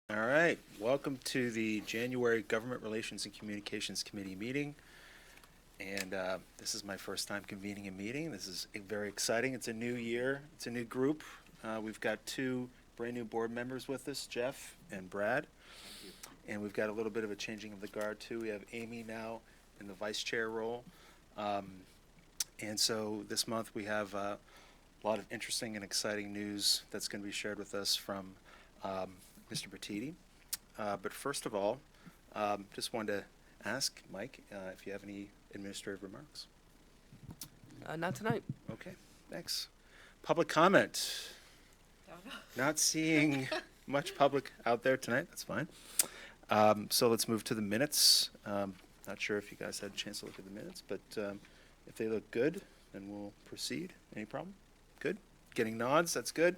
All right, welcome to the January Government Relations and Communications Committee meeting. And this is my first time convening a meeting. This is very exciting. It's a new year. It's a new group. We've got two brand new board members with us, Jeff and Brad. And we've got a little bit of a changing of the guard too. We have Amy now in the vice chair role. And so this month we have a lot of interesting and exciting news that's going to be shared with us from Mr. Bertiti. But first of all, just wanted to ask Mike if you have any administrative remarks. Not tonight. Okay, thanks. Public comment. Not seeing much public out there tonight. That's fine. So let's move to the minutes. Not sure if you guys had a chance to look at the minutes, but if they look good, then we'll proceed. Any problem? Good? Getting nods, that's good.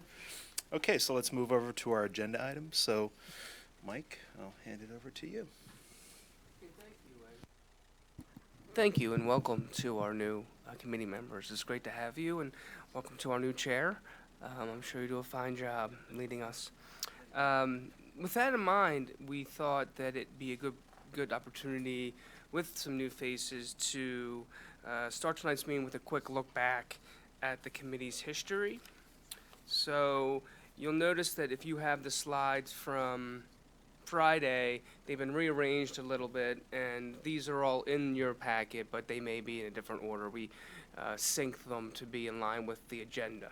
Okay, so let's move over to our agenda items. So, Mike, I'll hand it over to you. Thank you, and welcome to our new committee members. It's great to have you, and welcome to our new chair. I'm sure you do a fine job leading us. With that in mind, we thought that it'd be a good opportunity with some new faces to start tonight's meeting with a quick look back at the committee's history. So you'll notice that if you have the slides from Friday, they've been rearranged a little bit, and these are all in your packet, but they may be in a different order. We sync them to be in line with the agenda.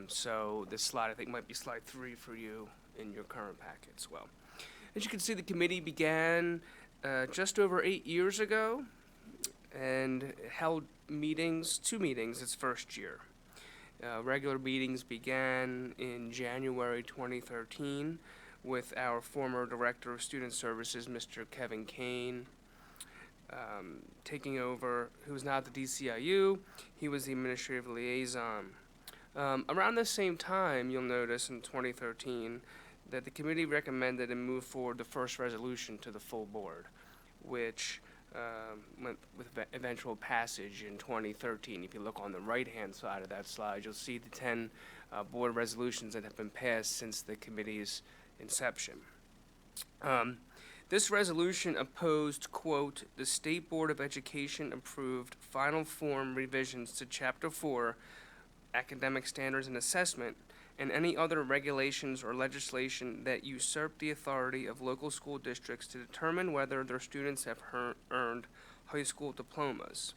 So this slide, I think, might be slide 3 for you in your current packet as well. As you can see, the committee began just over 8 years ago and held two meetings its first year. Regular meetings began in January 2013 with our former Director of Student Services, Mr. Kevin Kane, taking over, who is now at the DCIU. He was the administrative liaison. Around the same time, you'll notice in 2013 that the committee recommended and moved forward the first resolution to the full board, which went with eventual passage in 2013. If you look on the right-hand side of that slide, you'll see the 10 board resolutions that have been passed since the committee's inception. This resolution opposed, quote, the State Board of Education approved final form revisions to Chapter 4, Academic Standards and Assessment, and any other regulations or legislation that usurp the authority of local school districts to determine whether their students have earned high school diplomas.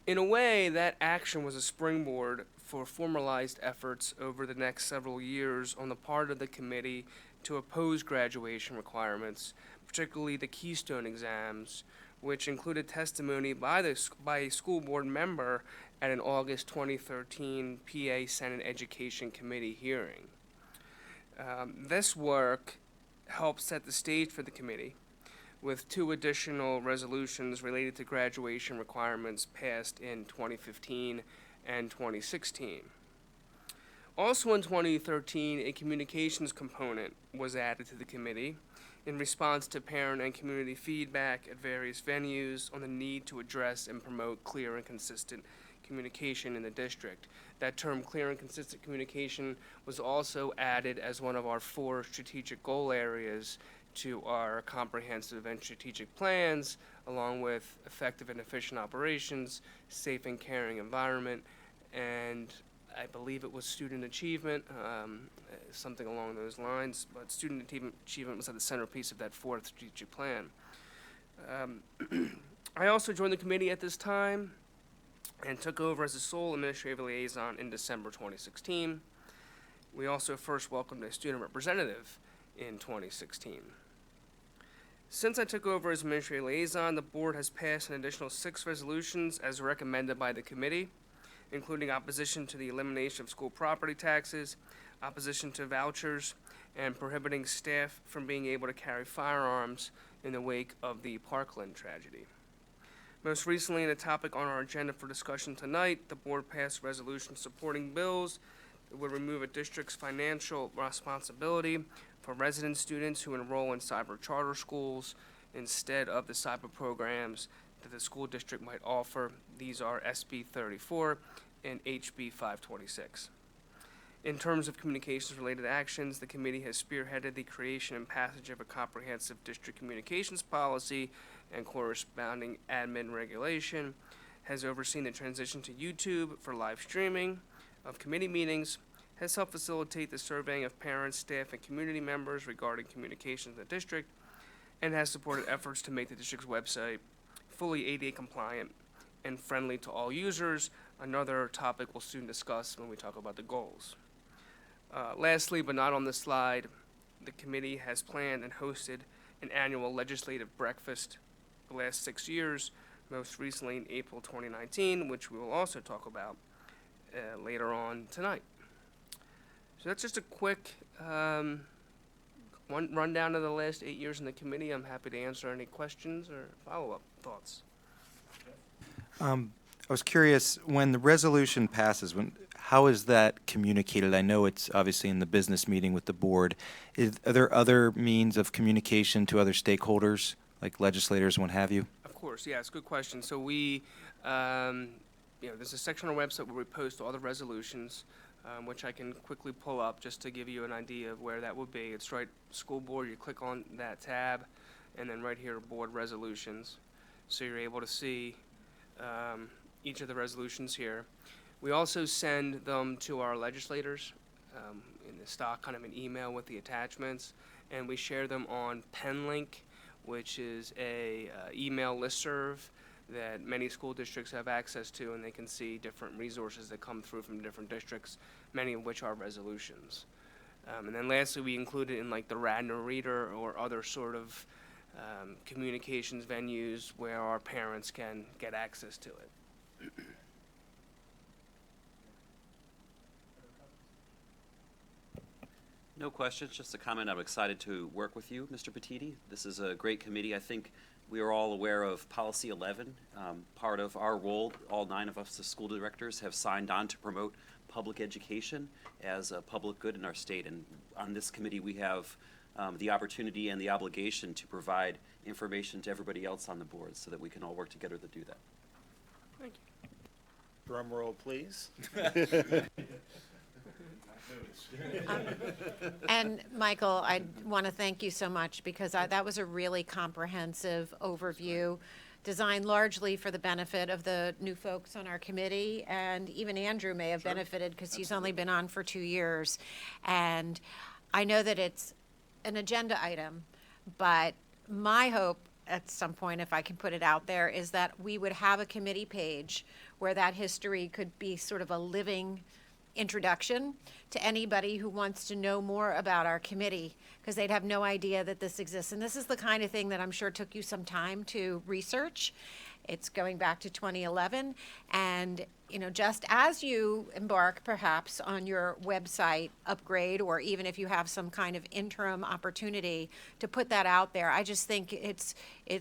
In a way, that action was a springboard for formalized efforts over the next several years on the part of the committee to oppose graduation requirements, particularly the Keystone exams, which included testimony by a school board member at an August 2013 PA Senate Education Committee hearing. This work helped set the stage for the committee, with 2 additional resolutions related to graduation requirements passed in 2015 and 2016. Also in 2013, a communications component was added to the committee in response to parent and community feedback at various venues on the need to address and promote clear and consistent communication in the district. That term, clear and consistent communication, was also added as one of our 4 strategic goal areas to our comprehensive and strategic plans, along with effective and efficient operations, safe and caring environment, and I believe it was student achievement, something along those lines, but student achievement was at the centerpiece of that 4th strategic plan. I also joined the committee at this time and took over as the sole administrative liaison in December 2016. We also first welcomed a student representative in 2016. Since I took over as administrative liaison, the board has passed an additional 6 resolutions as recommended by the committee, including opposition to the elimination of school property taxes, opposition to vouchers, and prohibiting staff from being able to carry firearms in the wake of the Parkland tragedy. Most recently, in a topic on our agenda for discussion tonight, the board passed resolutions supporting bills that would remove a district's financial responsibility for resident students who enroll in cyber charter schools instead of the cyber programs that the school district might offer. These are SB 34 and HB 526. In terms of communications-related actions, the committee has spearheaded the creation and passage of a comprehensive district communications policy and corresponding admin regulation, has overseen the transition to YouTube for live streaming of committee meetings, has helped facilitate the surveying of parents, staff, and community members regarding communications in the district, and has supported efforts to make the district's website fully ADA compliant and friendly to all users, another topic we'll soon discuss when we talk about the goals. Lastly, but not on the slide, the committee has planned and hosted an annual legislative breakfast the last 6 years, most recently in April 2019, which we will also talk about later on tonight. So that's just a quick one rundown of the last 8 years in the committee. I'm happy to answer any questions or follow-up thoughts. I was curious, when the resolution passes, how is that communicated? I know it's obviously in the business meeting with the board. Are there other means of communication to other stakeholders, like legislators and what have you? Of course, yeah, it's a good question. So we, there's a section on our website where we post all the resolutions, which I can quickly pull up just to give you an idea of where that would be. It's right, school board, you click on that tab, and then right here, board resolutions. So you're able to see each of the resolutions here. We also send them to our legislators in the stock, kind of an email with the attachments, and we share them on PenLink, which is a email listserv that many school districts have access to, and they can see different resources that come through from different districts, many of which are resolutions. And then lastly, we include it in like the Radnor Reader or other sort of communications venues where our parents can get access to it. No questions, just a comment. I'm excited to work with you, Mr. Petiti. This is a great committee. I think we are all aware of Policy 11. Part of our role, all 9 of us as school directors have signed on to promote public education as a public good in our state. And on this committee, we have the opportunity and the obligation to provide information to everybody else on the board so that we can all work together to do that. Thank you. Drum roll, please. And Michael, I want to thank you so much because that was a really comprehensive overview designed largely for the benefit of the new folks on our committee, and even Andrew may have benefited because he's only been on for 2 years. And I know that it's an agenda item, but my hope at some point, if I can put it out there, is that we would have a committee page where that history could be sort of a living introduction to anybody who wants to know more about our committee, because they'd have no idea that this exists. And this is the kind of thing that I'm sure took you some time to research. It's going back to 2011. And, just as you embark perhaps on your website upgrade, or even if you have some kind of interim opportunity to put that out there, I just think it's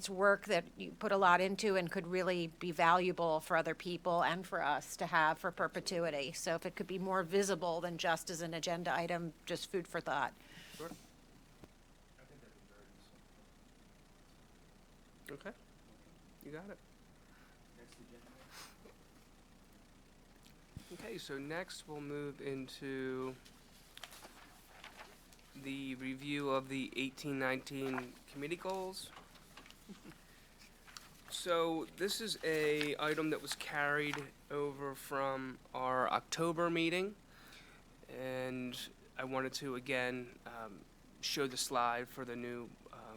work that you put a lot into and could really be valuable for other people and for us to have for perpetuity. So if it could be more visible than just as an agenda item, just food for thought. Sure. Okay, you got it. Okay, so next we'll move into the review of the 18-19 committee goals. So this is a item that was carried over from our October meeting, and I wanted to again show the slide for the new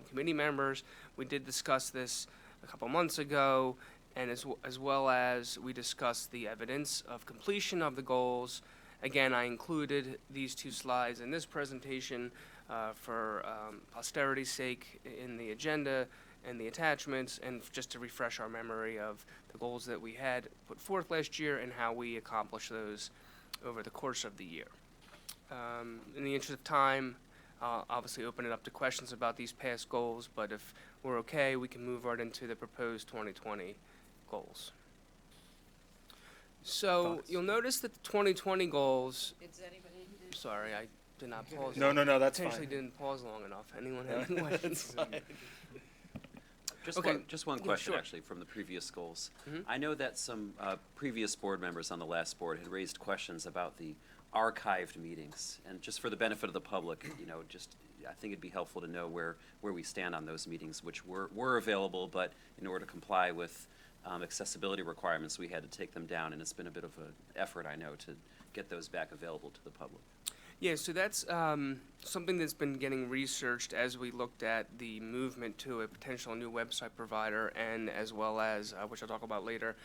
committee members. We did discuss this a couple months ago, and as well as we discussed the evidence of completion of the goals. Again, I included these 2 slides in this presentation for posterity's sake in the agenda and the attachments, and just to refresh our memory of the goals that we had put forth last year and how we accomplished those over the course of the year. In the interest of time, I'll obviously open it up to questions about these past goals, but if we're okay, we can move right into the proposed 2020 goals. So you'll notice that the 2020 goals, sorry, I did not pause. No, that's fine. Potentially didn't pause long enough. Anyone have any questions? Just one question, sure. actually, from the previous goals. Mhm. I know that some previous board members on the last board had raised questions about the archived meetings. And just for the benefit of the public, I think it'd be helpful to know where we stand on those meetings, which were available, but in order to comply with accessibility requirements, we had to take them down, and it's been a bit of an effort, I know, to get those back available to the public. Yeah, so that's something that's been getting researched as we looked at the movement to a potential new website provider, and as well as, which I'll talk about later,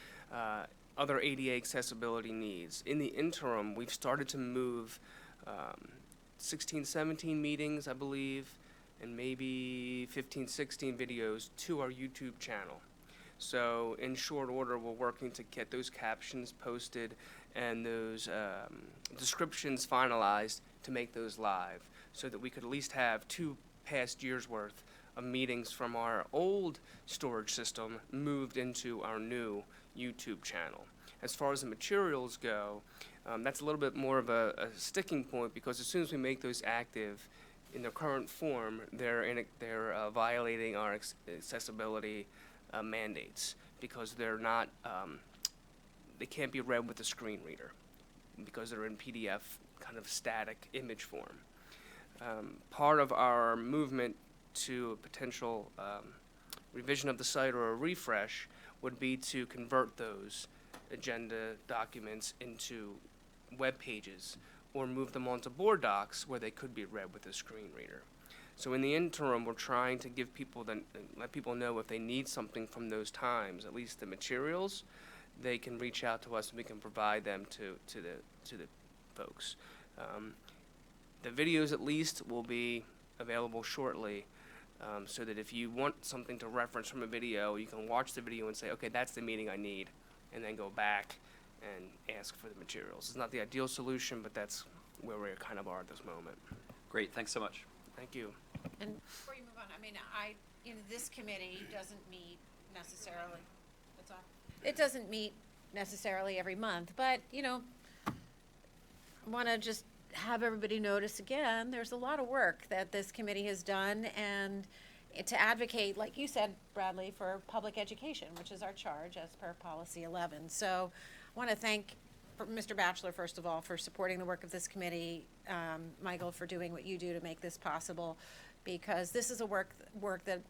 other ADA accessibility needs. In the interim, we've started to move 16, 17 meetings, I believe, and maybe 15, 16 videos to our YouTube channel. So in short order, we're working to get those captions posted and those descriptions finalized to make those live, so that we could at least have 2 past years' worth of meetings from our old storage system moved into our new YouTube channel. As far as the materials go, that's a little bit more of a sticking point, because as soon as we make those active in their current form, they're violating our accessibility mandates, because they're not, they can't be read with a screen reader, because they're in PDF kind of static image form. Part of our movement to a potential revision of the site or a refresh would be to convert those agenda documents into web pages, or move them onto board docs where they could be read with a screen reader. So in the interim, we're trying to give people let people know if they need something from those times, at least the materials, they can reach out to us and we can provide them to the folks. The videos at least will be available shortly, so that if you want something to reference from a video, you can watch the video and say, okay, that's the meeting I need, and then go back and ask for the materials. It's not the ideal solution, but that's where we kind of are at this moment. Great, thanks so much. Thank you. And before you move on, I mean, this committee doesn't meet necessarily, what's up? It doesn't meet necessarily every month, but, I want to just have everybody notice again, there's a lot of work that this committee has done, and to advocate, like you said, Bradley, for public education, which is our charge as per Policy 11. So I want to thank Mr. Batchelor, first of all, for supporting the work of this committee, Michael, for doing what you do to make this possible, because this is a work that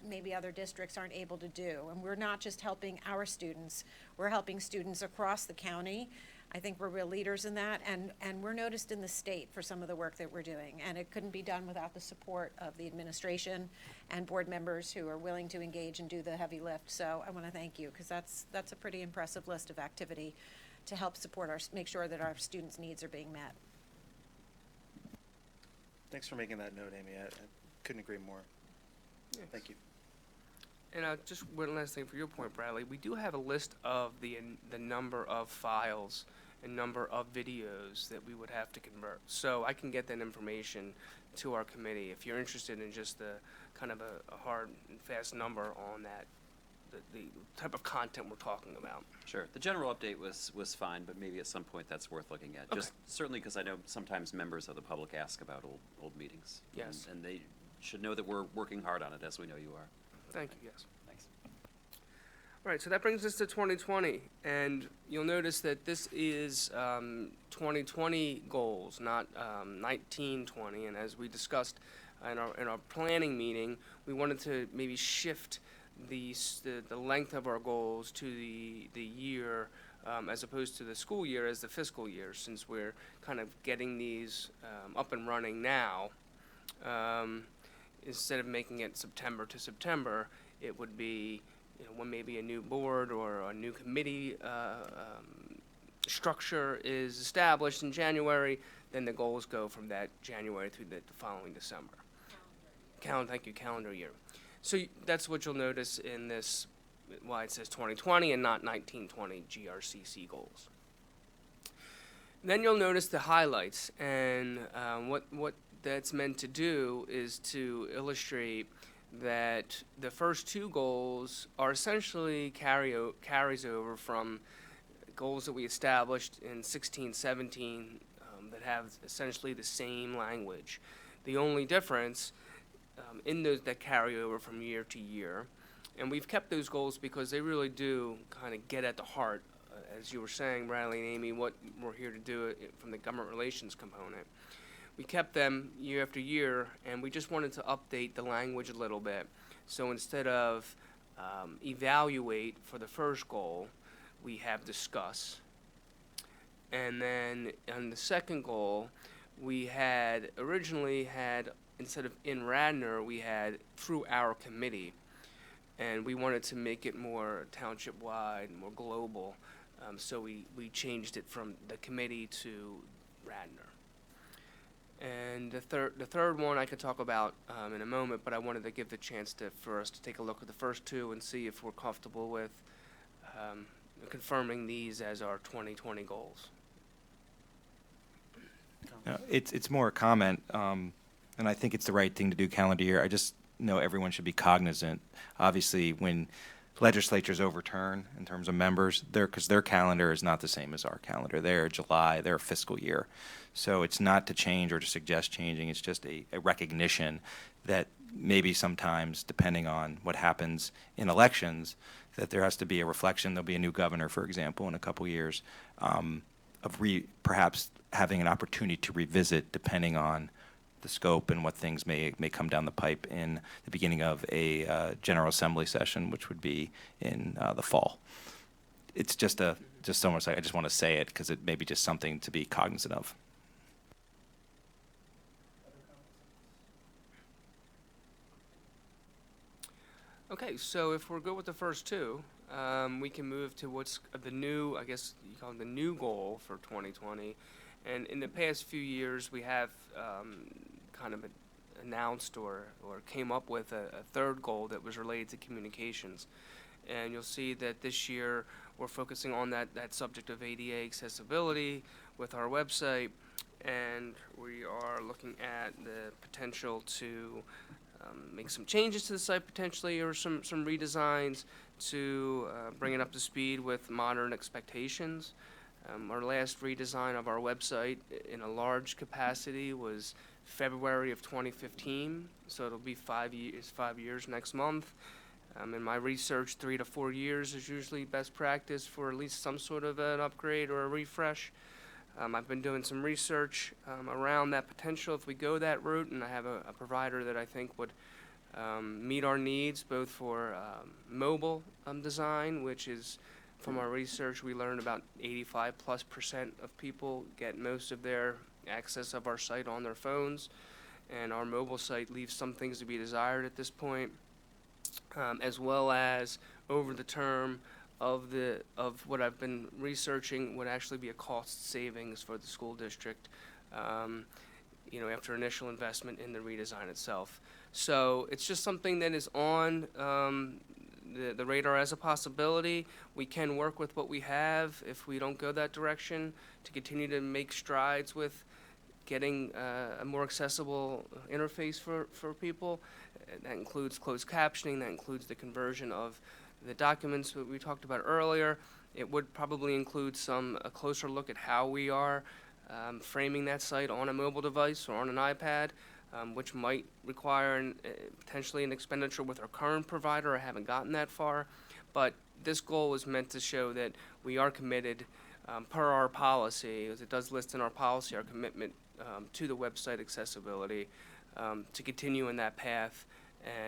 maybe other districts aren't able to do. And we're not just helping our students, we're helping students across the county. I think we're real leaders in that, and we're noticed in the state for some of the work that we're doing. And it couldn't be done without the support of the administration and board members who are willing to engage and do the heavy lift. So I want to thank you, because that's a pretty impressive list of activity to help support make sure that our students' needs are being met. Thanks for making that note, Amy. I couldn't agree more. Yes. Thank you. And just one last thing for your point, Bradley. We do have a list of the number of files and number of videos that we would have to convert. So I can get that information to our committee if you're interested in just the kind of a hard and fast number on that, the type of content we're talking about. Sure. The general update was fine, but maybe at some point that's worth looking at. Okay. Just certainly because I know sometimes members of the public ask about old meetings. Yes. And they should know that we're working hard on it, as we know you are. Thank you, yes. Thanks. All right, so that brings us to 2020, and you'll notice that this is 2020 goals, not 1920. And as we discussed in our planning meeting, we wanted to maybe shift the length of our goals to the year, as opposed to the school year as the fiscal year, since we're kind of getting these up and running now. Instead of making it September to September, it would be, when maybe a new board or a new committee structure is established in January, then the goals go from that January through the following December. Calendar year. So that's what you'll notice in this, why it says 2020 and not 1920 GRCC goals. Then you'll notice the highlights, and what that's meant to do is to illustrate that the first 2 goals are essentially carries over from goals that we established in 16-17 that have essentially the same language. The only difference in those that carry over from year to year, and we've kept those goals because they really do kind of get at the heart as you were saying, Riley and Amy, what we're here to do from the government relations component. We kept them year after year, and we just wanted to update the language a little bit. So instead of evaluate for the first goal, we have discuss. And then on the second goal, we had originally had, instead of in Radnor, we had through our committee. And we wanted to make it more township-wide, more global. So we changed it from the committee to Radnor. And the third one I could talk about in a moment, but I wanted to give the chance for us to take a look at the first two and see if we're comfortable with confirming these as our 2020 goals. No, it's more a comment, and I think it's the right thing to do calendar year. I just know everyone should be cognizant. Obviously, when legislatures overturn in terms of members, because their calendar is not the same as our calendar. They're July, their fiscal year. So it's not to change or to suggest changing. It's just a recognition that maybe sometimes, depending on what happens in elections, that there has to be a reflection. There'll be a new governor, for example, in a couple years, of perhaps having an opportunity to revisit depending on the scope and what things may come down the pipe in the beginning of a General Assembly session, which would be in the fall. It's just almost like I just want to say it because it may be just something to be cognizant of. Okay, so if we're good with the first two, we can move to what's the new, I guess you call it the new goal for 2020. And in the past few years, we have kind of announced or came up with a third goal that was related to communications. And you'll see that this year we're focusing on that subject of ADA accessibility with our website, and we are looking at the potential to make some changes to the site potentially, or some redesigns to bring it up to speed with modern expectations. Our last redesign of our website in a large capacity was February of 2015, so it'll be 5 years next month. In my research, 3 to 4 years is usually best practice for at least some sort of an upgrade or a refresh. I've been doing some research around that potential if we go that route, and I have a provider that I think would meet our needs, both for mobile design, which is, from our research, we learned about 85+% of people get most of their access of our site on their phones, and our mobile site leaves some things to be desired at this point, as well as over the term of what I've been researching would actually be a cost savings for the school district, after initial investment in the redesign itself. So it's just something that is on the radar as a possibility. We can work with what we have if we don't go that direction to continue to make strides with getting a more accessible interface for people. That includes closed captioning, that includes the conversion of the documents that we talked about earlier. It would probably include a closer look at how we are framing that site on a mobile device or on an iPad, which might require potentially an expenditure with our current provider. I haven't gotten that far, but this goal is meant to show that we are committed, per our policy, as it does list in our policy, our commitment to the website accessibility, to continue in that path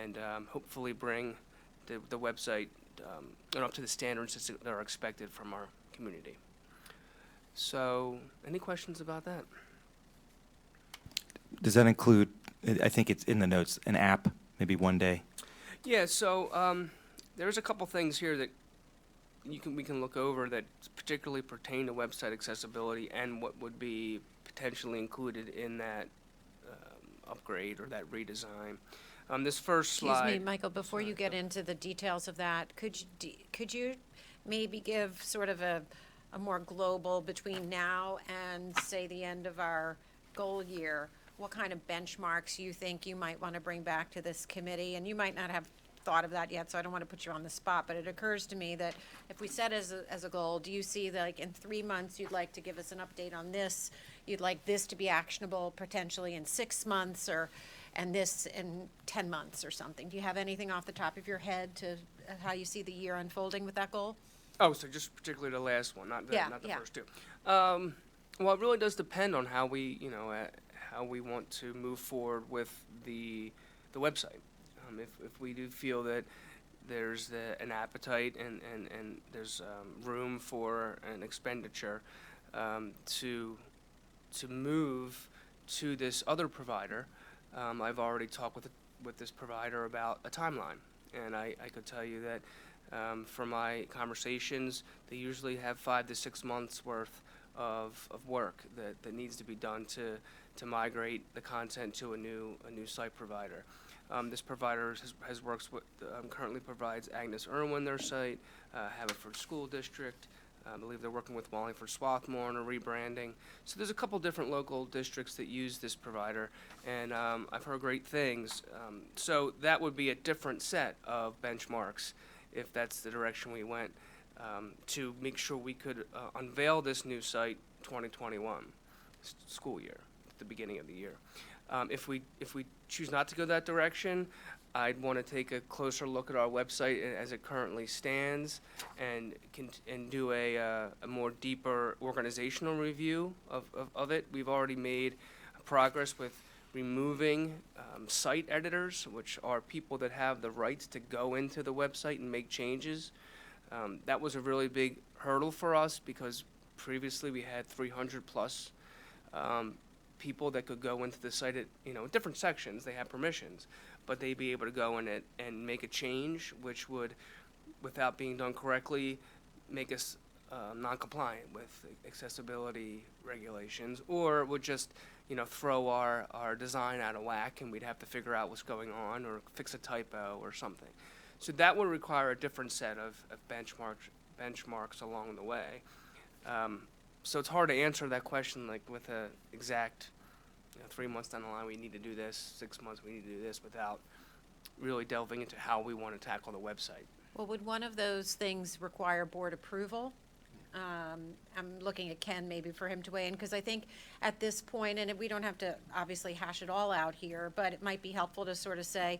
and hopefully bring the website up to the standards that are expected from our community. So, any questions about that? Does that include, I think it's in the notes, an app, maybe one day? Yeah, so there's a couple things here that we can look over that particularly pertain to website accessibility and what would be potentially included in that upgrade or that redesign. This first slide. Excuse me, Michael, before you get into the details of that, could you maybe give sort of a more global, between now and, say, the end of our goal year, what kind of benchmarks you think you might want to bring back to this committee? And you might not have thought of that yet, so I don't want to put you on the spot, but it occurs to me that if we set as a goal, do you see that, like, in 3 months you'd like to give us an update on this, you'd like this to be actionable potentially in 6 months, and this in 10 months or something? Do you have anything off the top of your head to how you see the year unfolding with that goal? Oh, so just particularly the last one, not the Yeah, not the yeah. first two. Well, it really does depend on how we, how we want to move forward with the website. If we do feel that there's an appetite and there's room for an expenditure to move to this other provider, I've already talked with this provider about a timeline, and I could tell you that from my conversations, they usually have 5 to 6 months worth of work that needs to be done to migrate the content to a new site provider. This provider currently provides Agnes Irwin their site, Haverford School District. I believe they're working with Wallingford Swarthmore on a rebranding. So there's a couple different local districts that use this provider, and I've heard great things. So that would be a different set of benchmarks if that's the direction we went, to make sure we could unveil this new site 2021 school year, at the beginning of the year. If we choose not to go that direction, I'd want to take a closer look at our website as it currently stands, and do a more deeper organizational review of it. We've already made progress with removing site editors, which are people that have the rights to go into the website and make changes. That was a really big hurdle for us because previously we had 300 plus people that could go into the site at different sections. They have permissions, but they'd be able to go in it and make a change, which would, without being done correctly, make us non-compliant with accessibility regulations, or would just throw our design out of whack, and we'd have to figure out what's going on or fix a typo or something. So that would require a different set of benchmarks along the way. So it's hard to answer that question like with a exact 3 months down the line we need to do this, 6 months we need to do this, without really delving into how we want to tackle the website. Well, would one of those things require board approval? I'm looking at Ken maybe for him to weigh in, because I think at this point, and we don't have to obviously hash it all out here, but it might be helpful to sort of say,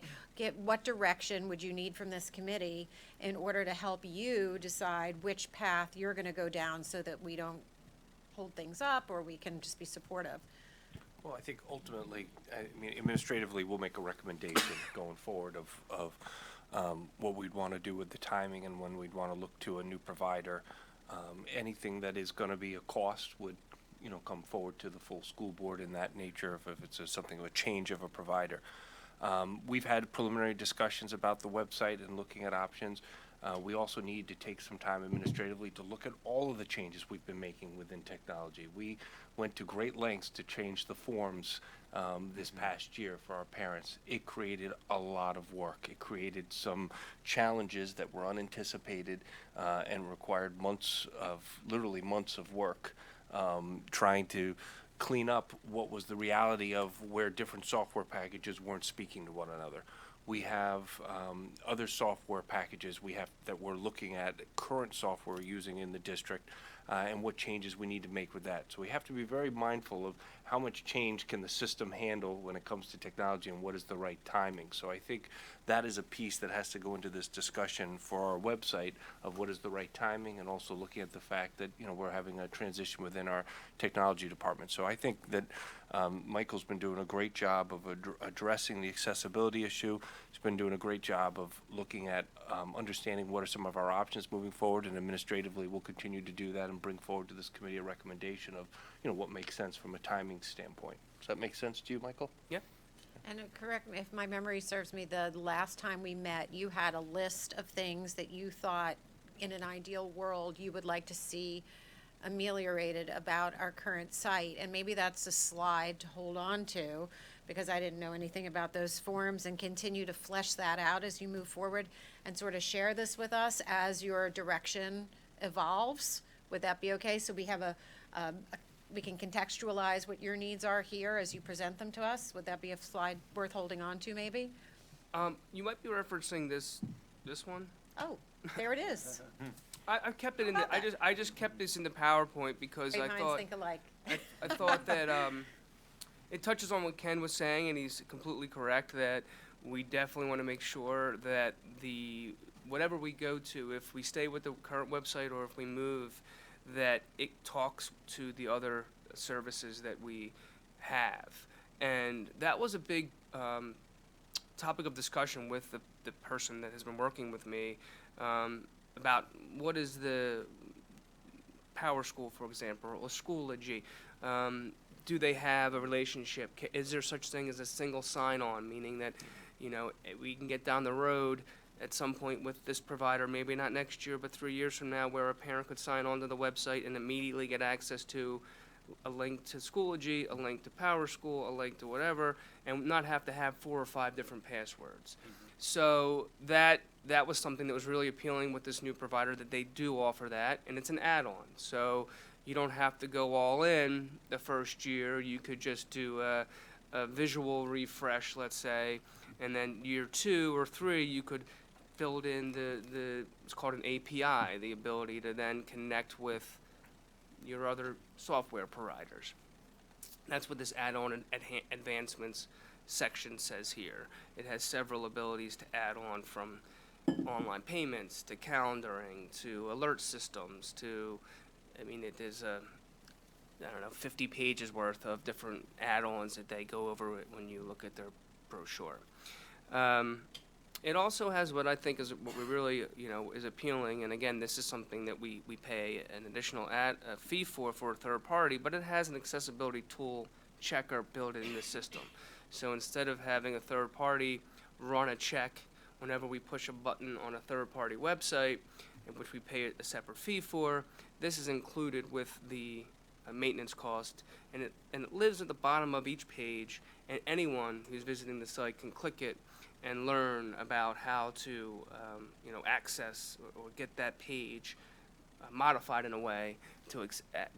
what direction would you need from this committee in order to help you decide which path you're going to go down so that we don't hold things up or we can just be supportive? Well, I think ultimately, administratively, we'll make a recommendation going forward of what we'd want to do with the timing and when we'd want to look to a new provider. Anything that is going to be a cost would, come forward to the full school board in that nature if it's something of a change of a provider. We've had preliminary discussions about the website and looking at options. We also need to take some time administratively to look at all of the changes we've been making within technology. We went to great lengths to change the forms this past year for our parents. It created a lot of work. It created some challenges that were unanticipated and required literally months of work, trying to clean up what was the reality of where different software packages weren't speaking to one another. We have other software packages that we're looking at, current software we're using in the district, and what changes we need to make with that. So we have to be very mindful of how much change can the system handle when it comes to technology and what is the right timing. So I think that is a piece that has to go into this discussion for our website of what is the right timing, and also looking at the fact that we're having a transition within our technology department. So I think that Michael's been doing a great job of addressing the accessibility issue. He's been doing a great job of looking at understanding what are some of our options moving forward, and administratively we'll continue to do that and bring forward to this committee a recommendation of what makes sense from a timing standpoint. Does that make sense to you, Michael? Yep. And correct me if my memory serves me, the last time we met, you had a list of things that you thought in an ideal world you would like to see ameliorated about our current site. And maybe that's a slide to hold on to, because I didn't know anything about those forms, and continue to flesh that out as you move forward and sort of share this with us as your direction evolves. Would that be okay? So we have we can contextualize what your needs are here as you present them to us. Would that be a slide worth holding on to, maybe? You might be referencing this one. Oh, there it is. I kept it in the, I just kept this in the PowerPoint because Great I minds thought think alike. I thought that it touches on what Ken was saying, and he's completely correct that we definitely want to make sure that the whatever we go to, if we stay with the current website or if we move, that it talks to the other services that we have. And that was a big topic of discussion with the person that has been working with me about what is the PowerSchool, for example, or Schoology. Do they have a relationship? Is there such thing as a single sign-on, meaning that, you know, we can get down the road at some point with this provider, maybe not next year, but 3 years from now, where a parent could sign on to the website and immediately get access to a link to Schoology, a link to PowerSchool, a link to whatever, and not have to have 4 or 5 different passwords. So that was something that was really appealing with this new provider, that they do offer that, and it's an add-on. So you don't have to go all in the first year. You could just do a visual refresh, let's say, and then year 2 or 3, you could build in it's called an API, the ability to then connect with your other software providers. That's what this add-on and advancements section says here. It has several abilities to add on, from online payments to calendaring to alert systems to, I mean, it is I don't know, 50 pages worth of different add-ons that they go over when you look at their brochure. It also has what I think is what we really, you know, is appealing, and again, this is something that we pay an additional fee for a third party, but it has an accessibility tool checker built in the system. So instead of having a third party run a check whenever we push a button on a third party website, in which we pay a separate fee for, this is included with the maintenance cost, and it lives at the bottom of each page, and anyone who's visiting the site can click it and learn about how to you know, access or get that page modified in a way to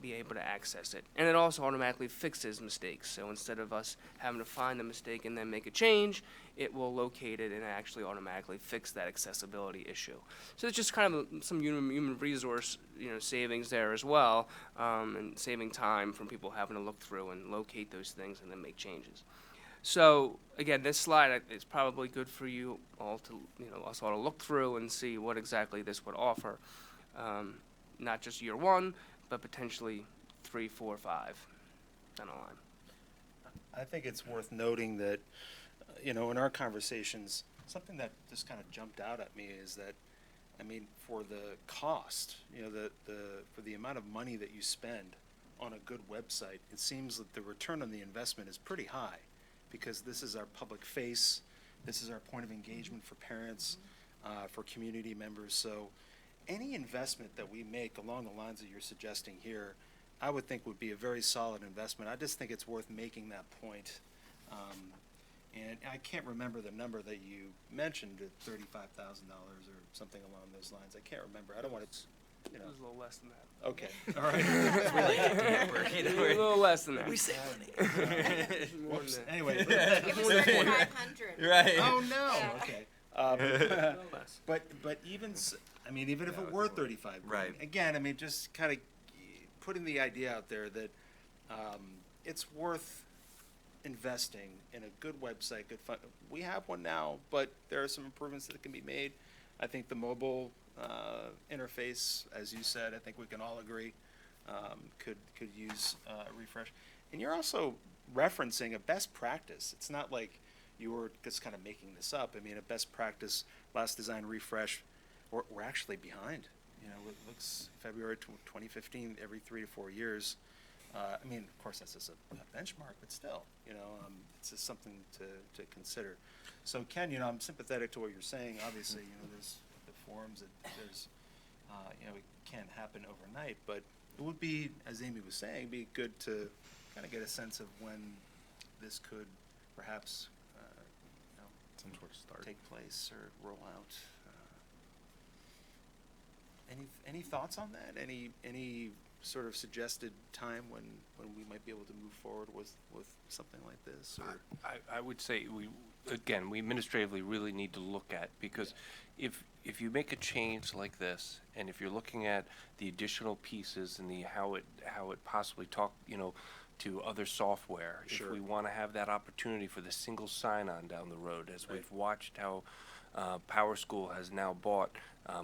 be able to access it. And it also automatically fixes mistakes. So instead of us having to find the mistake and then make a change, it will locate it and actually automatically fix that accessibility issue. So it's just kind of some human resource, you know, savings there as well, and saving time from people having to look through and locate those things and then make changes. So again, this slide is probably good for you all to, you know, us all to look through and see what exactly this would offer. Not just year 1, but potentially 3, 4, 5 down the line. I think it's worth noting that, you know, in our conversations, something that just kind of jumped out at me is that, I mean, for the cost, you know, for the amount of money that you spend on a good website, it seems that the return on the investment is pretty high, because this is our public face, this is our point of engagement for parents, for community members. So any investment that we make along the lines that you're suggesting here, I would think would be a very solid investment. I just think it's worth making that point. And I can't remember the number that you mentioned, $35,000 or something along those lines. I can't remember. I don't want to, you know. It was a little less than that. Okay, all right. A little less than that. We save money. More Whoops. than that. Anyway. It was like 500. Right. Oh, no, Yeah. okay. A little less. But even, I mean, even if it were 35 grand, Right. again, I mean, just kind of putting the idea out there that it's worth investing in a good website, good fun. We have one now, but there are some improvements that can be made. I think the mobile interface, as you said, I think we can all agree, could use a refresh. And you're also referencing a best practice. It's not like you were just kind of making this up. I mean, a best practice, last design refresh, we're actually behind. You know, it looks February 2015, every 3 to 4 years. I mean, of course, that's just a benchmark, but still, you know, it's just something to consider. So, Ken, you know, I'm sympathetic to what you're saying. Obviously, you know, there's the forums, there's, you know, it can't happen overnight, but it would be, as Amy was saying, be good to kind of get a sense of when this could perhaps, you know, Some sort of start. take place or roll out. Any thoughts on that? Any sort of suggested time when we might be able to move forward with something like this? Or? I would say we administratively really need to look at, because if you make a change like this, and if you're looking at the additional pieces and how it possibly to other software, Sure. if we want to have that opportunity for the single sign-on down the road, as Right. we've watched how PowerSchool has now bought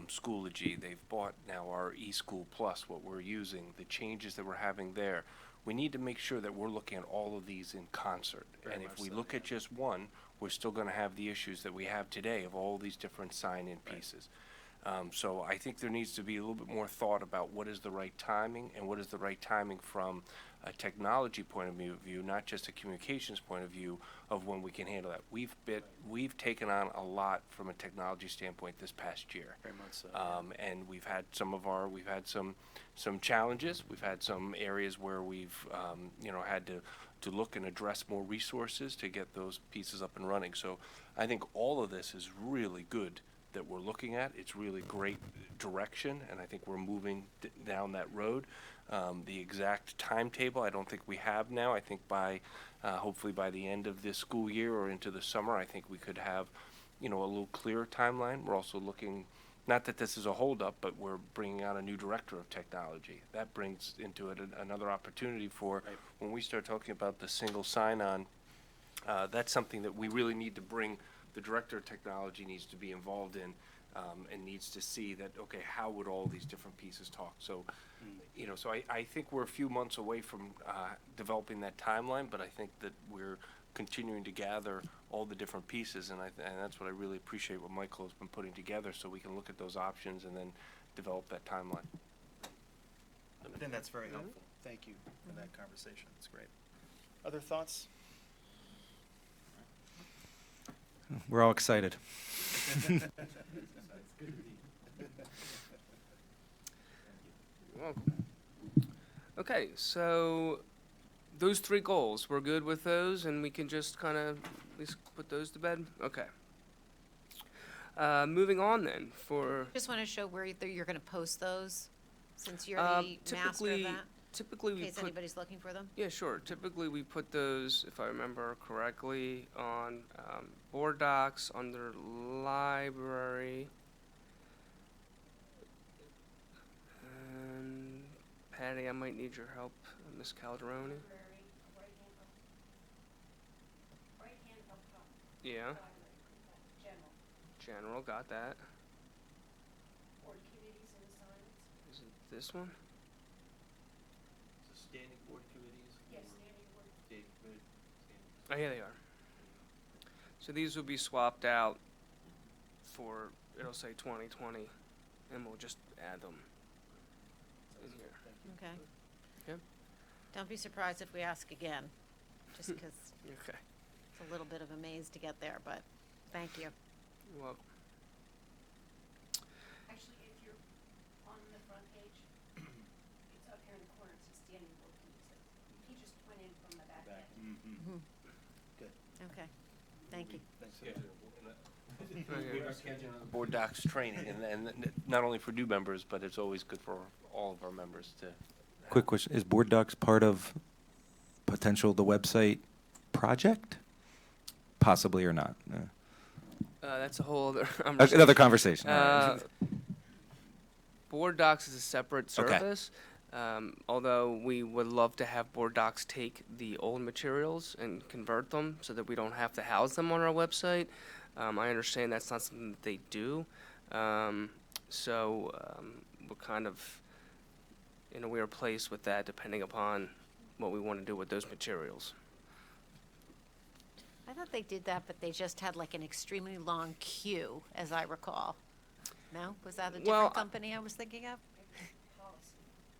Schoology, they've bought now our eSchool Plus, what we're using, the changes that we're having there. We need to make sure that we're looking at all of these in concert. Very And if much we so, look yeah. at just one, we're still going to have the issues that we have today of all these different sign-in Right. pieces. So I think there needs to be a little bit more thought about what is the right timing and what is the right timing from a technology point of view, not just a communications point of view of when we can handle that. We've taken on a lot from a technology standpoint this past year. Very much so. And we've had some challenges. We've had some areas where we've, had to look and address more resources to get those pieces up and running. So I think all of this is really good that we're looking at. It's really great direction, and I think we're moving down that road. The exact timetable, I don't think we have now. I think hopefully by the end of this school year or into the summer, I think we could have, a little clearer timeline. We're also looking, not that this is a holdup, but we're bringing on a new director of technology. That brings into it another opportunity for, Right. when we start talking about the single sign-on, that's something that we really need to bring. The director of technology needs to be involved in, and needs to see that, okay, how would all these different pieces talk? So, so I think we're a few months away from developing that timeline, but I think that we're continuing to gather all the different pieces, and that's what I really appreciate what Michael has been putting together, so we can look at those options and then develop that timeline. I think that's very helpful. Thank you for that conversation. It's great. Other thoughts? We're all excited. You're welcome. Okay, so those three goals, we're good with those, and we can just kind of at least put those to bed? Okay. Moving on then, Just want to show where you're going to post those, since you're the master of typically, that, typically in we case put, anybody's looking for them. yeah, sure. Typically we put those, if I remember correctly, on board docs under library. And Patty, I might need your help, Miss Calderoni. Yeah. General, got that. Is it this one? Standing board committees? Yes, standing board. Oh, here they are. So these will be swapped out for, it'll say 2020, and we'll just add them in here. Okay. Yep. Don't be surprised if we ask again, just because Okay. it's a little bit of a maze to get there, but thank you. You're welcome. Actually, if you're on the front page, it's up here in the corner, it says standing board committees. He just went in from the back end. Good. Okay, thank you. Thanks. Board docs training, and not only for new members, but it's always good for all of our members to. Quick question, is Board Docs part of the website project? Possibly or not? That's a whole other Another conversation. all Uh, right. Board Docs is a separate Okay. service. Although we would love to have Board Docs take the old materials and convert them so that we don't have to house them on our website. I understand that's not something that they do. So we're kind of in a weird place with that, depending upon what we want to do with those materials. I thought they did that, but they just had like an extremely long queue, as I recall. No? Was that a Well, different company I was thinking of?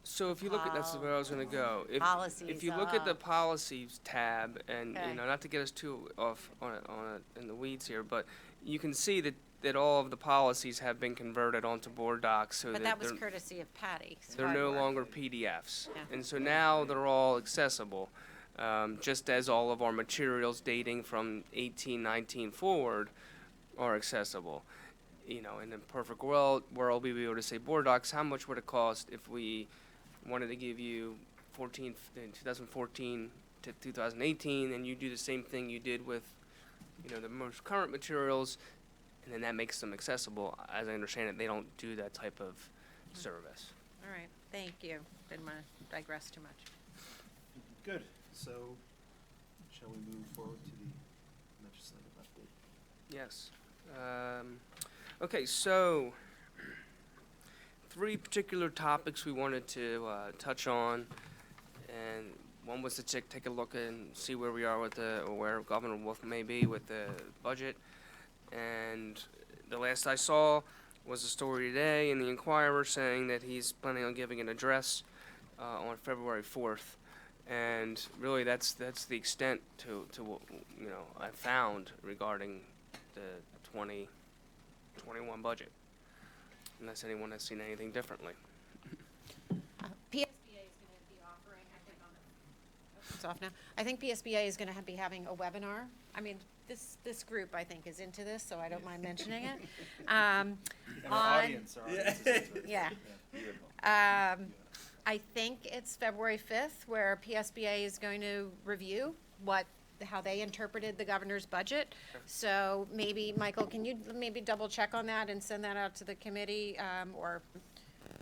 So if you look at, that's where I was gonna go. If Policies, you look at the ah. policies tab, and, Okay. not to get us too off in the weeds here, but you can see that all of the policies have been converted onto Board Docs, so But that that was they're, courtesy of Patty. they're no longer PDFs. Yeah. And so now they're all accessible, just as all of our materials dating from 1819 forward are accessible. In a perfect world, we'd be able to say, Board Docs, how much would it cost if we wanted to give you 2014 to 2018, and you do the same thing you did with, the most current materials, and then that makes them accessible. As I understand it, they don't do that type of service. All right, thank you. Didn't want to digress too much. Good. So, shall we move forward to the legislative update? Yes. Okay, so 3 particular topics we wanted to touch on, and one was to take a look and see where we are with or where Governor Wolf may be with the budget. And the last I saw was a story today in the Inquirer saying that he's planning on giving an address on February 4th. And really, that's the extent to what I found regarding the 2021 budget, unless anyone has seen anything differently. PSBA is going to be offering, I think it's off now. I think PSBA is going to be having a webinar. I mean, this group, I think, is into this, so I don't mind mentioning it. And our audience is into it. Yeah. Beautiful. I think it's February 5th where PSBA is going to review how they interpreted the governor's budget. So maybe, Michael, can you maybe double check on that and send that out to the committee, or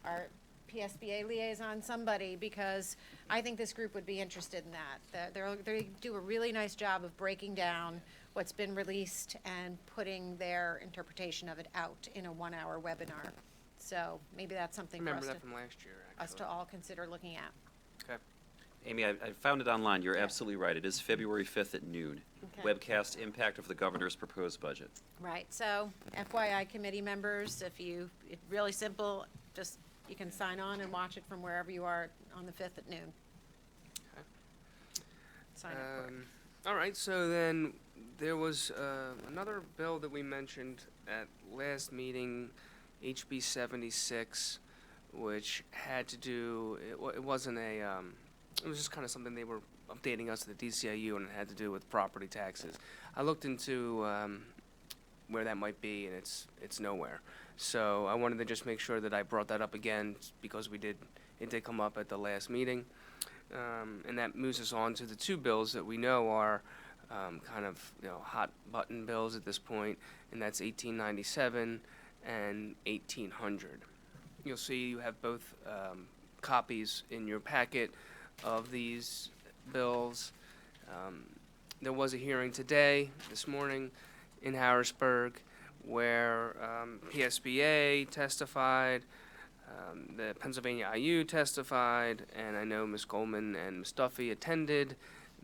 our PSBA liaison, somebody, because I think this group would be interested in that. They do a really nice job of breaking down what's been released and putting their interpretation of it out in a 1-hour webinar. So maybe that's something for Remember us that from last year, us to actually. all consider looking at. Okay. Amy, I found it online. You're Yeah. absolutely right. It is February 5th at noon. Okay. Webcast impact of the governor's proposed budget. Right, so FYI committee members, it's really simple, just, you can sign on and watch it from wherever you are on the 5th at noon. Okay. Sign up for it. All right, so then there was another bill that we mentioned at last meeting, HB 76, which had to do, it wasn't a, it was just kind of something they were updating us at the DCIU, and it had to do with property taxes. I looked into where that might be, and it's nowhere. So I wanted to just make sure that I brought that up again, because it did come up at the last meeting. And that moves us on to the 2 bills that we know are kind of hot button bills at this point, and that's 1897 and 1800. You'll see you have both copies in your packet of these bills. There was a hearing this morning in Harrisburg, where PSBA testified, the Pennsylvania IU testified, and I know Ms. Goldman and Ms. Duffy attended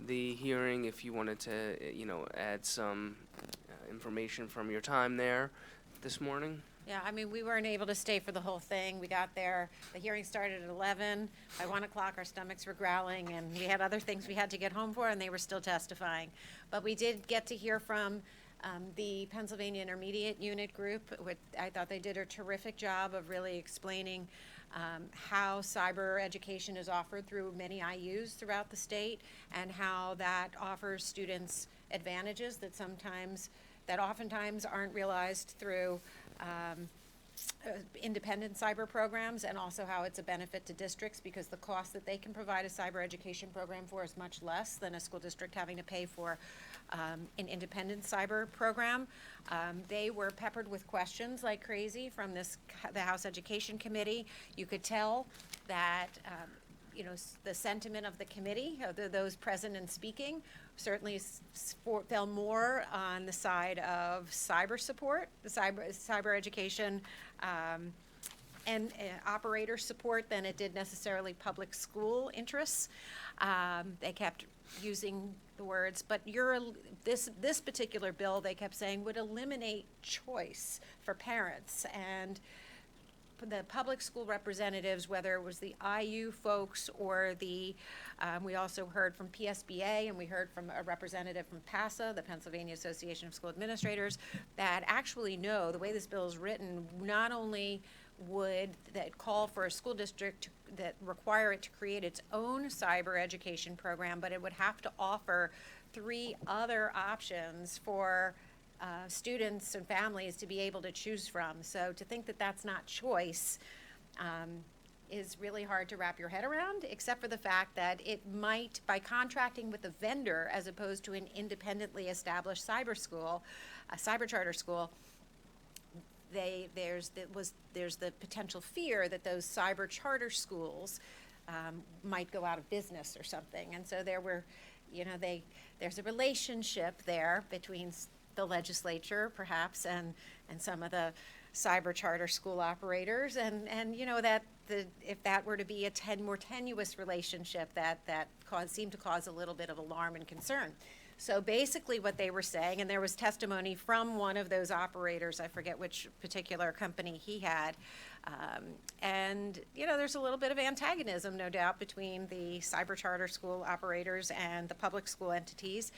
the hearing. If you wanted to, add some information from your time there this morning. Yeah, I mean, we weren't able to stay for the whole thing. We got there, the hearing started at 11. By 1 o'clock, our stomachs were growling, and we had other things we had to get home for, and they were still testifying. But we did get to hear from the Pennsylvania Intermediate Unit Group. I thought they did a terrific job of really explaining how cyber education is offered through many IUs throughout the state, and how that offers students advantages that oftentimes aren't realized through independent cyber programs, and also how it's a benefit to districts, because the cost that they can provide a cyber education program for is much less than a school district having to pay for an independent cyber program. They were peppered with questions like crazy from the House Education Committee. You could tell that the sentiment of the committee, those present and speaking, certainly fell more on the side of cyber support, the cyber education and operator support, than it did necessarily public school interests. They kept using the words, but this particular bill, they kept saying, would eliminate choice for parents. And the public school representatives, whether it was the IU folks or we also heard from PSBA, and we heard from a representative from PASA, the Pennsylvania Association of School Administrators, that actually know the way this bill is written, not only would that call for a school district that require it to create its own cyber education program, but it would have to offer 3 other options for students and families to be able to choose from. So to think that that's not choice is really hard to wrap your head around, except for the fact that it might, by contracting with a vendor as opposed to an independently established cyber charter school, there's the potential fear that those cyber charter schools might go out of business or something. And so there were, there's a relationship there between the legislature perhaps and some of the cyber charter school operators, and that if that were to be a more tenuous relationship, that seemed to cause a little bit of alarm and concern. So basically what they were saying, and there was testimony from one of those operators, I forget which particular company he had, and there's a little bit of antagonism, no doubt, between the cyber charter school operators and the public school entities.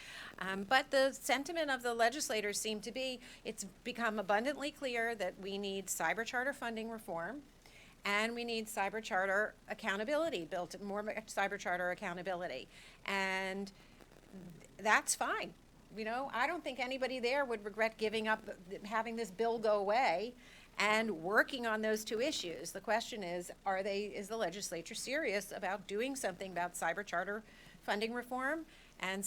But the sentiment of the legislators seemed to be, it's become abundantly clear that we need cyber charter funding reform, and we need cyber charter accountability, more cyber charter accountability. And that's fine. I don't think anybody there would regret giving up, having this bill go away and working on those two issues. The question is the legislature serious about doing something about cyber charter funding reform and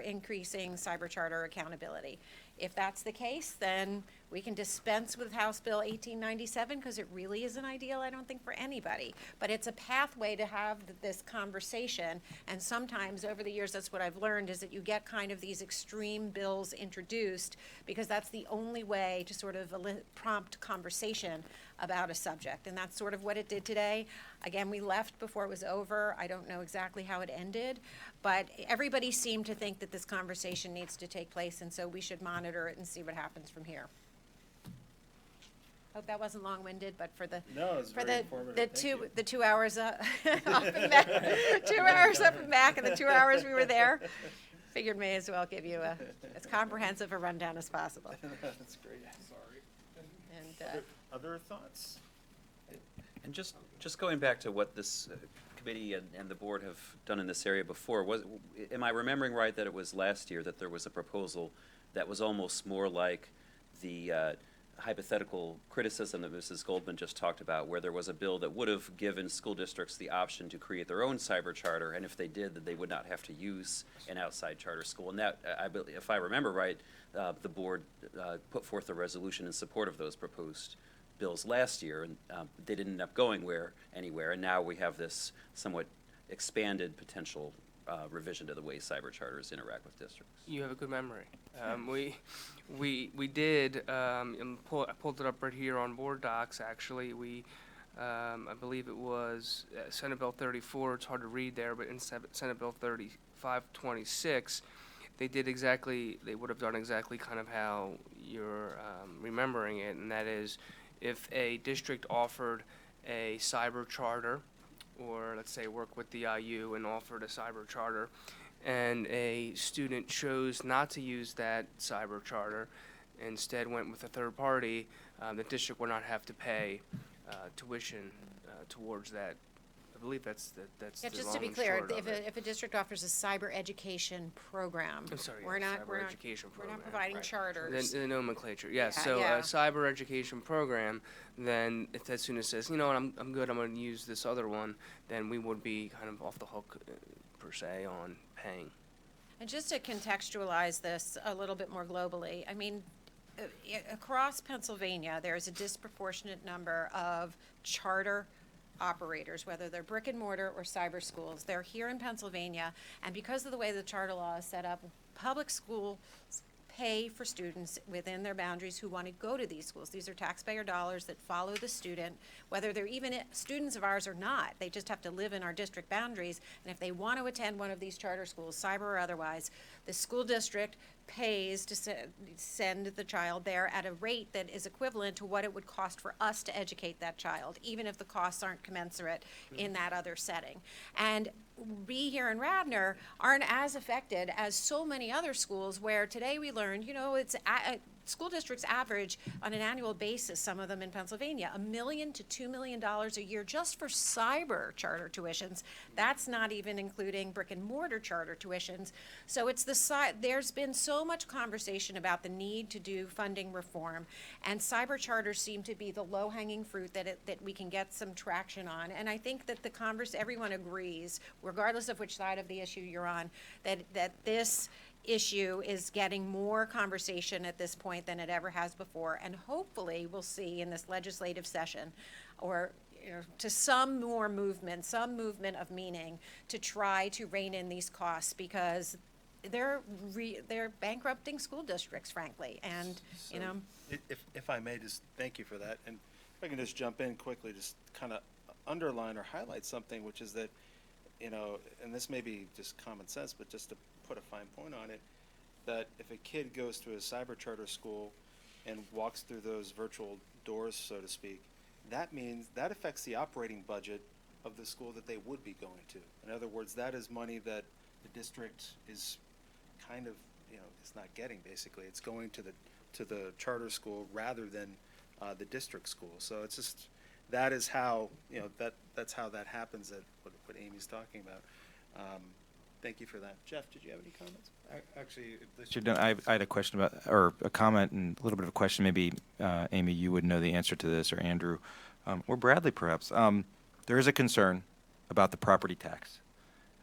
increasing cyber charter accountability? If that's the case, then we can dispense with House Bill 1897, because it really isn't ideal, I don't think, for anybody. But it's a pathway to have this conversation, and sometimes over the years, that's what I've learned, is that you get kind of these extreme bills introduced because that's the only way to sort of prompt conversation about a subject, and that's sort of what it did today. Again, we left before it was over. I don't know exactly how it ended, but everybody seemed to think that this conversation needs to take place, and so we should monitor it and see what happens from here. Hope that wasn't long-winded, but for the No, it was for very the informative. Thank you. the 2 hours up and back, 2 hours up and back, and the 2 hours we were there, figured may as well give you as comprehensive a rundown as possible. That's great. Sorry. And Other thoughts? And just going back to what this committee and the board have done in this area before, am I remembering right that it was last year that there was a proposal that was almost more like the hypothetical criticism that Mrs. Goldman just talked about, where there was a bill that would have given school districts the option to create their own cyber charter, and if they did, that they would not have to use an outside charter school. And that, I believe, if I remember right, the board put forth a resolution in support of those proposed bills last year, and they didn't end up going anywhere, and now we have this somewhat expanded potential revision to the way cyber charters interact with districts. You have a good memory. We did, I pulled it up right here on board docs, actually. I believe it was Senate Bill 34, it's hard to read there, but in Senate Bill 3526, they would have done exactly kind of how you're remembering it, and that is, if a district offered a cyber charter, or let's say work with the IU and offered a cyber charter, and a student chose not to use that cyber charter, instead went with a third party, the district would not have to pay tuition towards that. I believe that's yeah, the just long to be and clear, short of it. if a district offers a cyber education program, I'm sorry, we're not education we're program. not providing charters. The nomenclature, yes. Yeah, So yeah. a cyber education program, then if that student says, you know what, I'm good, I'm going to use this other one, then we would be kind of off the hook, per se, on paying. And just to contextualize this a little bit more globally, I mean, across Pennsylvania, there's a disproportionate number of charter operators, whether they're brick and mortar or cyber schools. They're here in Pennsylvania, and because of the way the charter law is set up, public schools pay for students within their boundaries who want to go to these schools. These are taxpayer dollars that follow the student, whether they're even students of ours or not. They just have to live in our district boundaries, and if they want to attend one of these charter schools, cyber or otherwise, the school district pays to send the child there at a rate that is equivalent to what it would cost for us to educate that child, even if the costs aren't commensurate in that other setting. And we here in Radnor aren't as affected as so many other schools, where today we learned, it's school districts average on an annual basis, some of them in Pennsylvania, $1 million to $2 million a year just for cyber charter tuitions. That's not even including brick and mortar charter tuitions. So it's there's been so much conversation about the need to do funding reform, and cyber charters seem to be the low-hanging fruit that we can get some traction on. And I think that everyone agrees, regardless of which side of the issue you're on, that this issue is getting more conversation at this point than it ever has before, and hopefully we'll see in this legislative session, or to some more movement, some movement of meaning to try to rein in these costs, because they're bankrupting school districts, frankly, and, you So, know. If I may, just thank you for that, and if I can just jump in quickly, just kind of underline or highlight something, which is that, you know, and this may be just common sense, but just to put a fine point on it, that if a kid goes to a cyber charter school and walks through those virtual doors, so to speak, that means, that affects the operating budget of the school that they would be going to. In other words, that is money that the district is kind of, you know, is not getting, basically. It's going to the charter school rather than the district school. So it's just, that is how, you know, that's how that happens, that what Amy's talking about. Thank you for that. Jeff, did you have any comments? Actually, I had a question about, or a comment and a little bit of a question. Maybe, Amy, you would know the answer to this, or Andrew, or Bradley, perhaps. There is a concern about the property tax.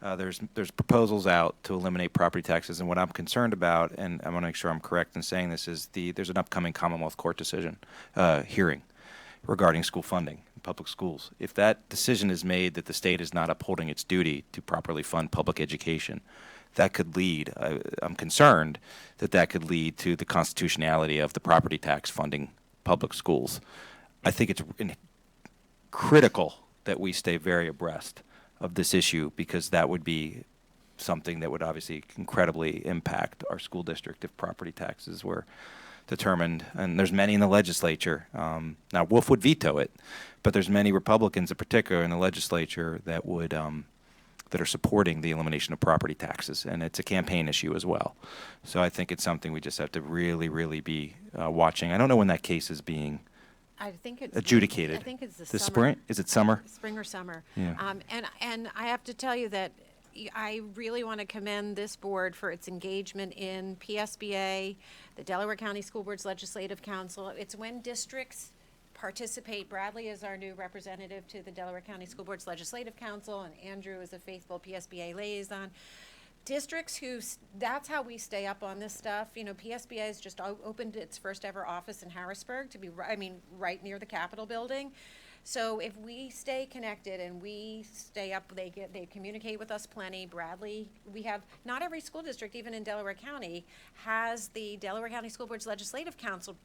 There's proposals out to eliminate property taxes, and what I'm concerned about, and I want to make sure I'm correct in saying this, is there's an upcoming Commonwealth Court decision, hearing regarding school funding in public schools. If that decision is made that the state is not upholding its duty to properly fund public education, that could lead, I'm concerned that could lead to the constitutionality of the property tax funding public schools. I think it's critical that we stay very abreast of this issue, because that would be something that would obviously incredibly impact our school district if property taxes were determined. And there's many in the legislature. Now, Wolf would veto it, but there's many Republicans in particular in the legislature that would that are supporting the elimination of property taxes, and it's a campaign issue as well. So I think it's something we just have to really, really be watching. I don't know when that case is being I think it's adjudicated. I think it's the This summer. spring? Is it summer? Spring or summer. Yeah. And I have to tell you that I really want to commend this board for its engagement in PSBA, the Delaware County School Board's Legislative Council. It's when districts participate. Bradley is our new representative to the Delaware County School Board's Legislative Council, and Andrew is a faithful PSBA liaison. Districts that's how we stay up on this stuff. You know, PSBA has just opened its first ever office in Harrisburg, to be, right near the Capitol building. So if we stay connected and we stay up, they communicate with us plenty. Bradley, we have, not every school district, even in Delaware County, has the Delaware County School Board's Legislative Council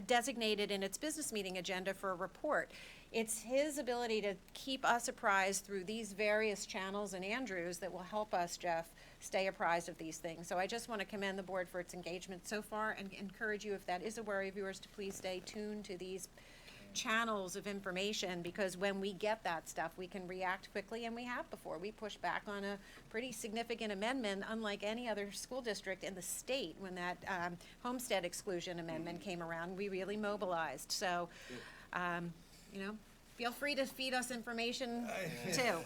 designated in its business meeting agenda for a report. It's his ability to keep us apprised through these various channels, and Andrew's, that will help us, Jeff, stay apprised of these things. So I just want to commend the board for its engagement so far, and encourage you, if that is a worry of yours, to please stay tuned to these channels of information, because when we get that stuff, we can react quickly, and we have before. We pushed back on a pretty significant amendment, unlike any other school district in the state. When that homestead exclusion amendment came around, we really mobilized. So, you know, feel free to feed us information too,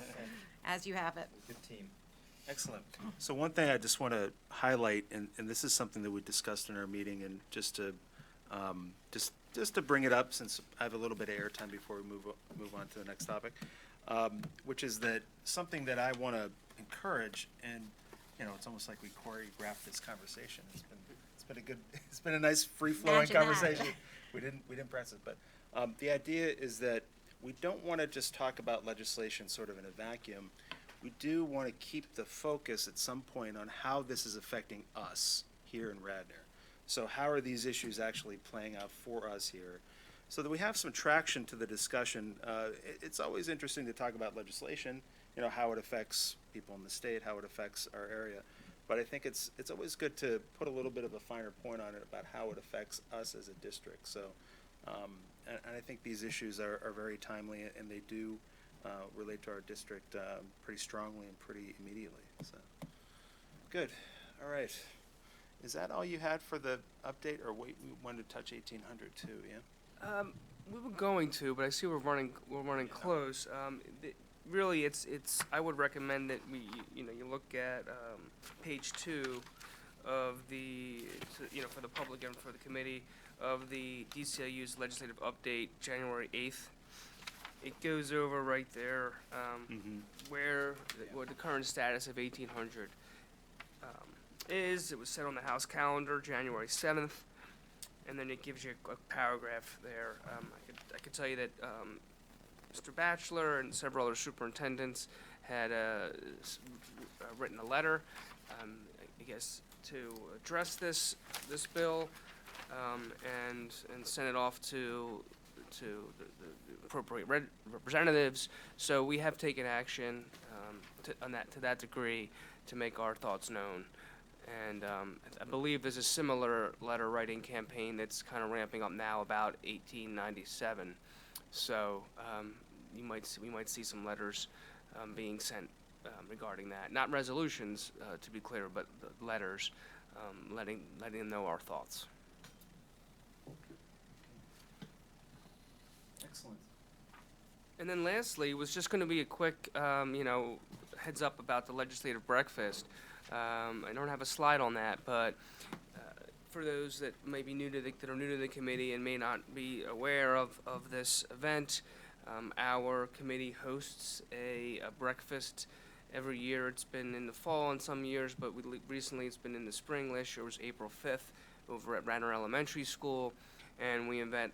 as you have it. Good team. Excellent. So one thing I just want to highlight, and this is something that we discussed in our meeting, and just to bring it up, since I have a little bit of airtime before we move on to the next topic, which is that something that I want to encourage, and you know, it's almost like we choreographed this conversation. It's been a nice free flowing Imagine that. conversation. We didn't press it, but the idea is that we don't want to just talk about legislation sort of in a vacuum. We do want to keep the focus at some point on how this is affecting us here in Radnor. So how are these issues actually playing out for us here? So that we have some traction to the discussion. It's always interesting to talk about legislation, you know, how it affects people in the state, how it affects our area. But I think it's always good to put a little bit of a finer point on it about how it affects us as a district. So, and I think these issues are very timely, and they do relate to our district pretty strongly and pretty immediately. So, good. All right. Is that all you had for the update, or wait, we wanted to touch 1800 too? Yeah. We were going to, but I see we're running close. Really, it's. I would recommend that you look at page 2 of the, for the public and for the committee, of the DCIU's legislative update, January 8th. It goes over right there what the current status of 1800 is. It was set on the House calendar January 7th. and then it gives you a paragraph there. I could tell you that Mr. Batchelor and several other superintendents had written a letter, I guess, to address this bill, and send it off to the appropriate representatives. So we have taken action to that degree to make our thoughts known. And I believe there's a similar letter writing campaign that's kind of ramping up now about 1897. So we might see some letters being sent regarding that. Not resolutions, to be clear, but the letters letting them know our thoughts. Excellent. And then lastly, was just going to be a quick, heads up about the legislative breakfast. I don't have a slide on that, but for those that may be new to the committee and may not be aware of this event, our committee hosts a breakfast every year. It's been in the fall in some years, but recently it's been in the spring. Last year was April 5th over at Radnor Elementary School. And we invite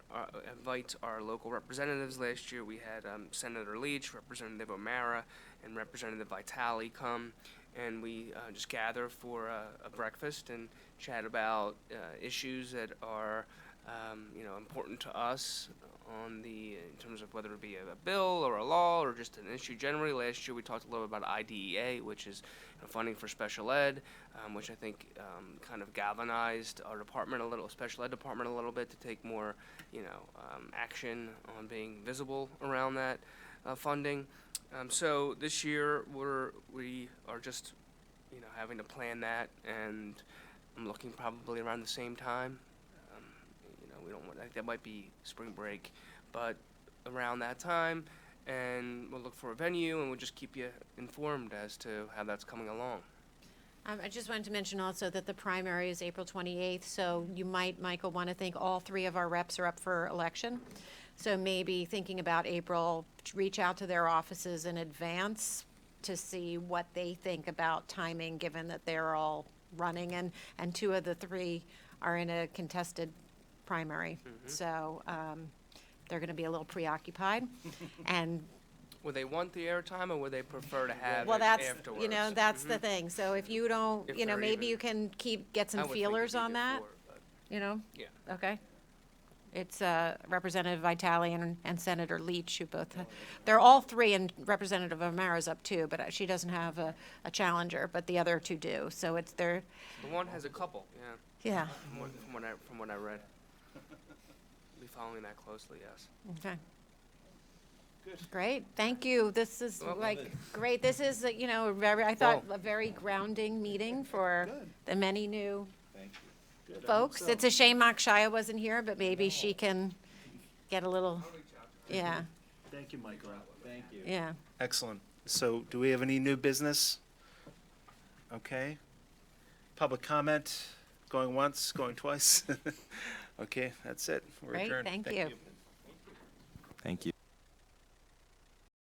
our local representatives. Last year we had Senator Leach, Representative O'Mara, and Representative Vitale come, and we just gather for a breakfast and chat about issues that are important to us in terms of whether it be a bill or a law or just an issue generally. Last year we talked a little bit about IDEA, which is funding for special ed, which I think kind of galvanized our department special ed department a little bit to take more, action on being visible around that funding. So this year we are just, having to plan that, and I'm looking probably around the same time. I think that might be spring break, but around that time, and we'll look for a venue, and we'll just keep you informed as to how that's coming along. I just wanted to mention also that the primary is April 28th, so you might, Michael, want to think all three of our reps are up for election. So maybe thinking about April, reach out to their offices in advance to see what they think about timing, given that they're all running, and two of the three are in a contested primary. Mm-hmm. So they're going to be a little preoccupied. And Would they want the airtime, or would they prefer to have well, it that's afterwards? that's the thing. So if you don't, If they're maybe even- you can get I some would think feelers it'd be on that. before, but yeah. Okay. It's Representative Vitale and Senator Leach, who both, they're all three, and Representative O'Mara's up too, but she doesn't have a challenger, but the other two do. So it's their, The one has a couple, yeah, from what I read. Be following that closely, yes. okay. Great, thank you. This is Well, great. This is, a very grounding meeting for the many new folks. It's a shame Akshaya wasn't here, but maybe she can get a little, yeah, Thank you, Michael. Thank you. yeah. Excellent. So do we have any new business? Okay. Public comment, going once, going twice? Okay, that's it. We're Great, adjourned. thank you. Thank you.